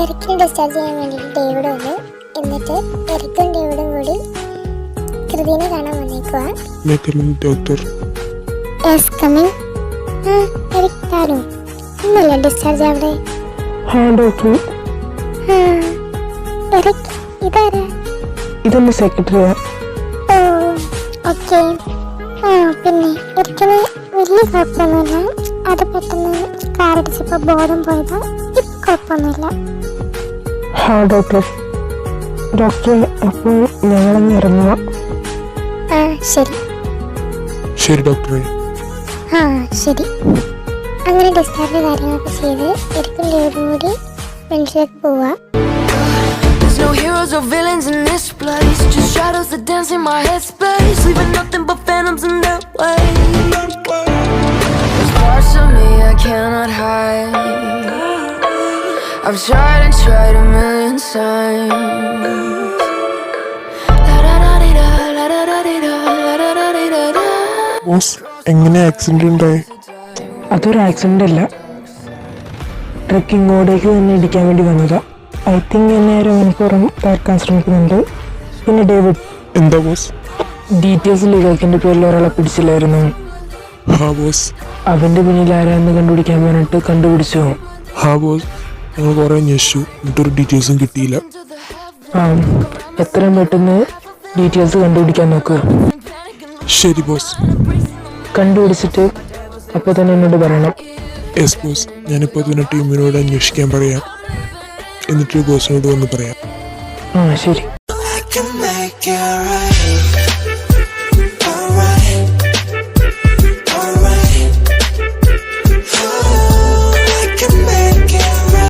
എറിക്കിനെ discharge ചെയ്യാൻ വേണ്ടിയിട്ട് David വന്നു. എന്നിട്ട് എറിക്കും ഡേവിഡും കൂടി കൃതിനെ കാണാൻ വന്നേക്കുവാ. ഇന്നല്ലേ ഡിസ്ചാർജ് അവിടെ? ഇതാരാ? ഇതെന്റെ സെക്രട്ടറിയാ. ഓ ഓക്കെ. പിന്നെ എറിക്കിന് വലിയ കുഴപ്പമൊന്നുമില്ല. അത് പെട്ടെന്ന് കാറടിച്ചപ്പോ ബോധം പോയതാ. ഇപ്പൊ കുഴപ്പമൊന്നുമില്ല. ഡോക്ടർ അപ്പോൾ ഞങ്ങളങ്ങ് ഇറങ്ങുക. ശരി ഡോക്ടറെ. ശരി. അങ്ങനെ ഡിസ്ചാർജ് കാര്യങ്ങളൊക്കെ ചെയ്ത് എരിക്കും ഡേവിഡും കൂടി ഫ്രണ്ട്സിലേക്ക് പോവാ. No heroes or villains in this place, just shadows that dance in my headspace, leaving nothing but phantoms in their way. There's parts of me I cannot hide. I've tried and tried a million times. Boss, എങ്ങനെ accident ഉണ്ടായി? അതൊരു accident അല്ല, trekking ഓടേക്ക് തന്നെ ഇടിക്കാൻ വേണ്ടി വന്നതാ. I think എന്നെ അരമണിക്കൂറും തകർക്കാൻ ശ്രമിക്കുന്നുണ്ട്. പിന്നെ ഡേവിഡ്. എന്താ ബോസ്? ഡീറ്റെയിൽസ് ലീഗാക്കിന്റെ പേരിൽ ഒരാളെ പിടിച്ചില്ലായിരുന്നു. ബോസ്. അതിന്റെ പിന്നിൽ ആരാന്ന് കണ്ടുപിടിക്കാൻ പറഞ്ഞിട്ട് കണ്ടുപിടിച്ചു. ബോസ്, ഞങ്ങൾ കുറെ അന്വേഷിച്ചു, എന്നിട്ടൊരു ഡീറ്റെയിൽസും കിട്ടിയില്ല. എത്രയും പെട്ടെന്ന് ഡീറ്റെയിൽസ് കണ്ടുപിടിക്കാൻ നോക്ക്. ശരി ബോസ്. കണ്ടുപിടിച്ചിട്ട് അപ്പോൾ തന്നെ എന്നോട് പറയണം. യെസ് ബോസ്, ഞാനിപ്പോൾ തന്നെ ടീമിനോട് അന്വേഷിക്കാൻ പറയാം. എന്നിട്ട് ബോസിനോട് വന്ന് പറയാം. ശരി. I can make it right.